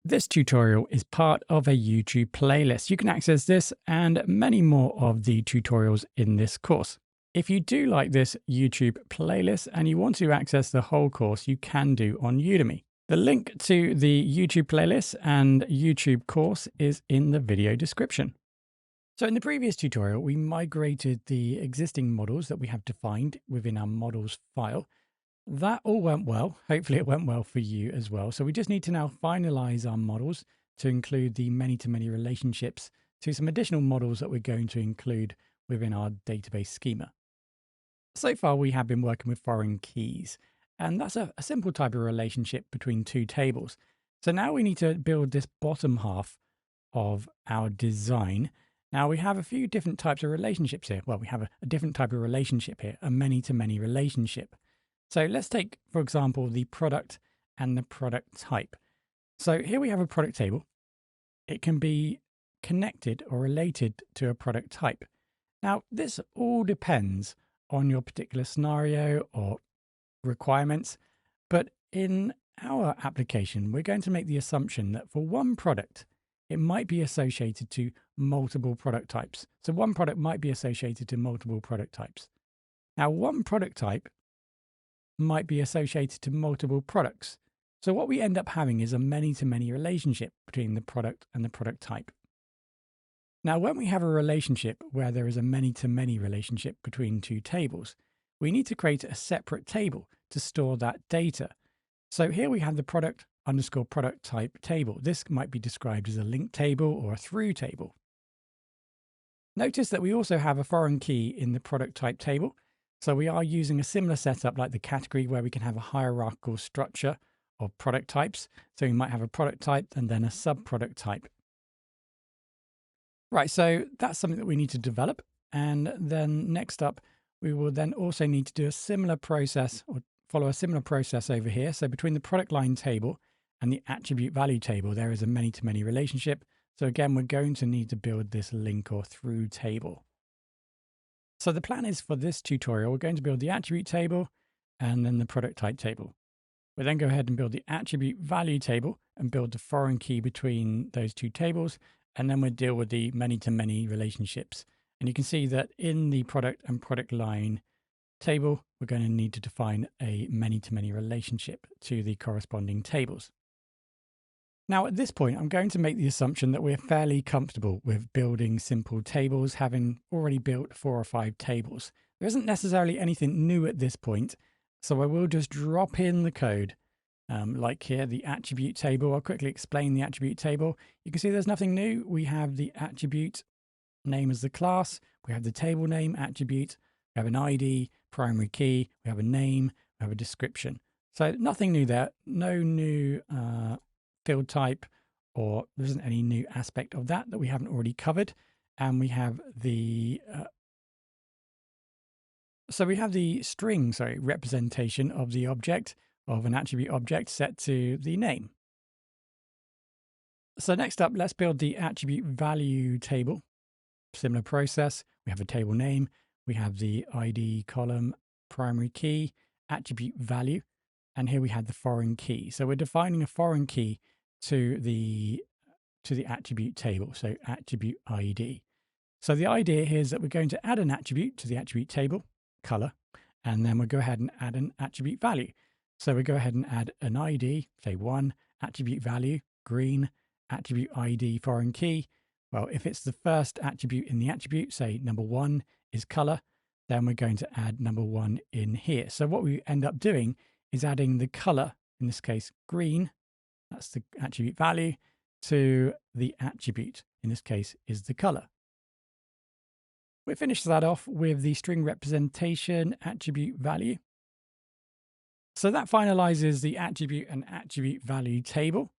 This tutorial is part of a YouTube playlist. You can access this and many more of the tutorials in this course. If you do like this YouTube playlist and you want to access the whole course, you can do on Udemy. The link to the YouTube playlist and YouTube course is in the video description. So in the previous tutorial, we migrated the existing models that we have defined within our models file. That all went well. Hopefully it went well for you as well. So we just need to now finalize our models to include the many-to-many relationships to some additional models that we're going to include within our database schema. So far, we have been working with foreign keys, and that's a simple type of relationship between two tables. So now we need to build this bottom half of our design. Now we have a few different types of relationships here. Well, we have a different type of relationship here, a many-to-many relationship. So let's take, for example, the product and the product type. So here we have a product table. It can be connected or related to a product type. Now, this all depends on your particular scenario or requirements. But in our application, we're going to make the assumption that for one product, it might be associated to multiple product types. So one product might be associated to multiple product types. Now, one product type might be associated to multiple products. So what we end up having is a many-to-many relationship between the product and the product type. Now, when we have a relationship where there is a many-to-many relationship between two tables, we need to create a separate table to store that data. So here we have the product underscore product type table. This might be described as a linked table or a through table. Notice that we also have a foreign key in the product type table. So we are using a similar setup like the category where we can have a hierarchical structure of product types. So we might have a product type and then a sub-product type. Right, so that's something that we need to develop. And then next up, we will then also need to do a similar process or follow a similar process over here. So between the product line table and the attribute value table, there is a many-to-many relationship. So again, we're going to need to build this link or through table. So the plan is for this tutorial, we're going to build the attribute table and then the product type table. We'll then go ahead and build the attribute value table and build the foreign key between those two tables. And then we'll deal with the many-to-many relationships. And you can see that in the product and product line table, we're going to need to define a many-to-many relationship to the corresponding tables. Now, at this point, I'm going to make the assumption that we're fairly comfortable with building simple tables, having already built 4 or 5 tables. There isn't necessarily anything new at this point, so I will just drop in the code. Like here, the attribute table. I'll quickly explain the attribute table. You can see there's nothing new. We have the attribute name as the class. We have the table name attribute. We have an ID, primary key. We have a name. We have a description. So nothing new there. No new field type, or there isn't any new aspect of that we haven't already covered. And we have the string representation of the object, of an attribute object set to the name. So next up, let's build the attribute value table. Similar process. We have a table name. We have the ID column, primary key, attribute value, and here we have the foreign key. So we're defining a foreign key to the attribute table, so attribute ID. So the idea here is that we're going to add an attribute to the attribute table, color, and then we'll go ahead and add an attribute value. So we go ahead and add an ID, say 1, attribute value, green, attribute ID foreign key. Well, if it's the first attribute in the attribute, say number 1 is color, then we're going to add number 1 in here. So what we end up doing is adding the color, in this case green, that's the attribute value, to the attribute, in this case is the color. We finish that off with the string representation attribute value. So that finalizes the attribute and attribute value table.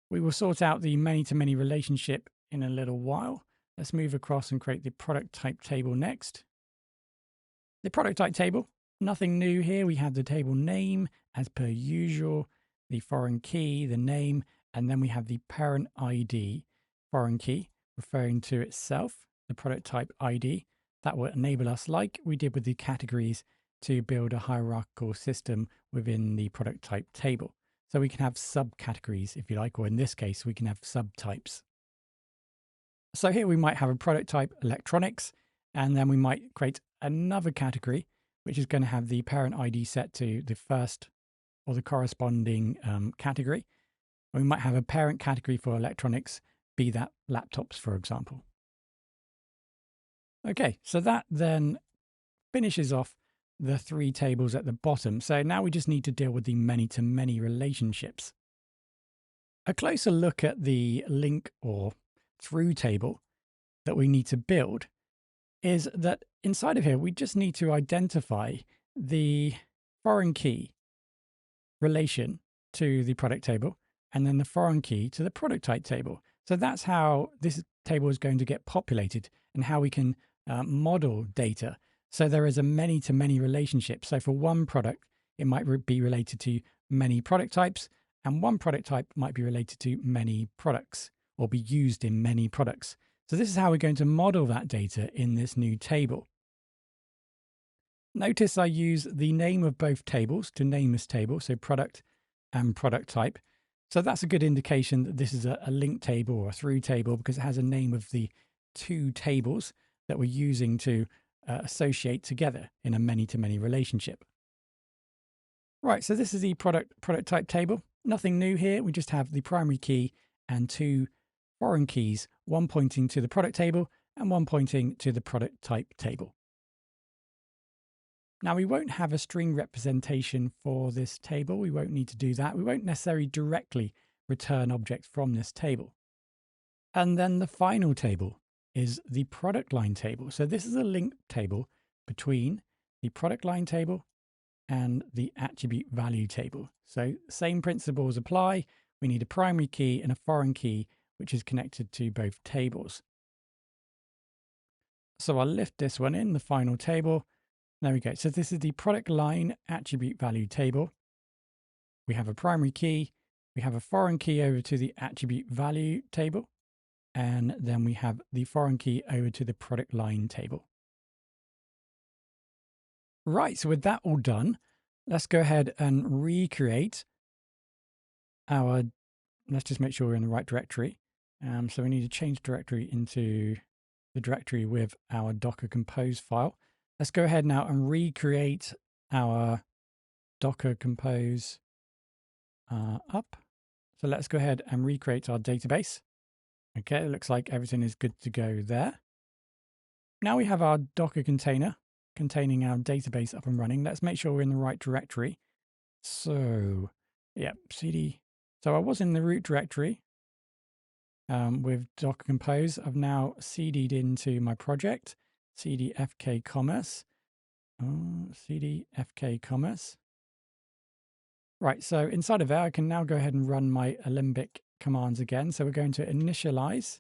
We will sort out the many-to-many relationship in a little while. Let's move across and create the product type table next. The product type table, nothing new here. We have the table name as per usual, the foreign key, the name, and then we have the parent ID foreign key referring to itself, the product type ID. That will enable us, like we did with the categories, to build a hierarchical system within the product type table. So we can have subcategories, if you like, or in this case, we can have subtypes. So here we might have a product type electronics, and then we might create another category, which is going to have the parent ID set to the first or the corresponding category. We might have a parent category for electronics, be that laptops, for example. Okay, so that then finishes off the three tables at the bottom. So now we just need to deal with the many-to-many relationships. A closer look at the link or through table that we need to build is that inside of here, we just need to identify the foreign key relation to the product table and then the foreign key to the product type table. So that's how this table is going to get populated and how we can model data. So there is a many-to-many relationship. So for one product, it might be related to many product types, and one product type might be related to many products or be used in many products. So this is how we're going to model that data in this new table. Notice I use the name of both tables to name this table, so product and product type. So that's a good indication that this is a link table or a through table because it has a name of the two tables that we're using to associate together in a many-to-many relationship. Right, so this is the product type table. Nothing new here. We just have the primary key and two foreign keys, one pointing to the product table and one pointing to the product type table. Now we won't have a string representation for this table. We won't need to do that. We won't necessarily directly return objects from this table. And then the final table is the product line table. So this is a link table between the product line table and the attribute value table. So same principles apply. We need a primary key and a foreign key, which is connected to both tables. So I'll lift this one in, the final table. There we go. So this is the product line attribute value table. We have a primary key. We have a foreign key over to the attribute value table. And then we have the foreign key over to the product line table. Right, so with that all done, let's go ahead and recreate our, let's just make sure we're in the right directory. So we need to change directory into the directory with our Docker Compose file. Let's go ahead now and recreate our Docker Compose up. So let's go ahead and recreate our database. Okay, it looks like everything is good to go there. Now we have our Docker container containing our database up and running. Let's make sure we're in the right directory. So, yeah, cd. So I was in the root directory with Docker Compose. I've now cd'd into my project, cd fk commerce. Cd fk commerce. Right, so inside of there, I can now go ahead and run my Alembic commands again. So we're going to initialize.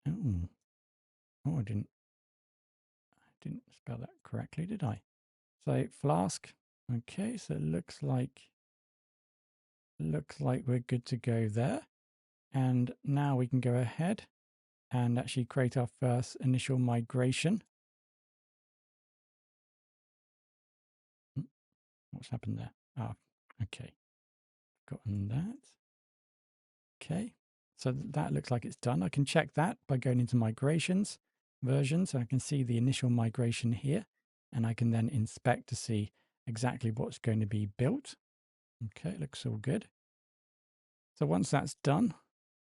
Oh, I didn't spell that correctly, did I? So Flask. Okay, so it looks like we're good to go there. And now we can go ahead and actually create our first initial migration. What's happened there? Ah, okay. Gotten that. Okay. So that looks like it's done. I can check that by going into migrations version. So I can see the initial migration here, and I can then inspect to see exactly what's going to be built. Okay, looks all good. So once that's done,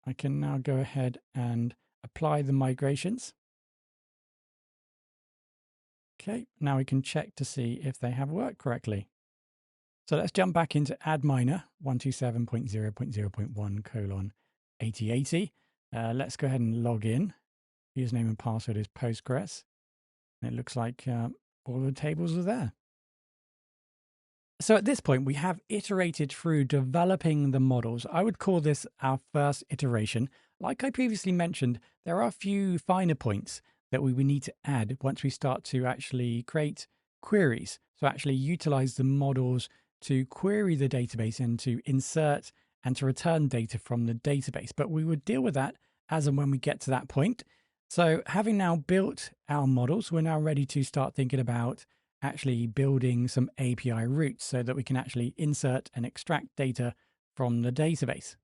I can now go ahead and apply the migrations. Okay, now we can check to see if they have worked correctly. So let's jump back into adminer 127.0.0.1:8080. Let's go ahead and log in. Username and password is Postgres. And it looks like all the tables are there. So at this point, we have iterated through developing the models. I would call this our first iteration. Like I previously mentioned, there are a few finer points that we would need to add once we start to actually create queries. So actually utilize the models to query the database and to insert and to return data from the database. But we would deal with that as and when we get to that point. So having now built our models, we're now ready to start thinking about actually building some API routes so that we can actually insert and extract data from the database.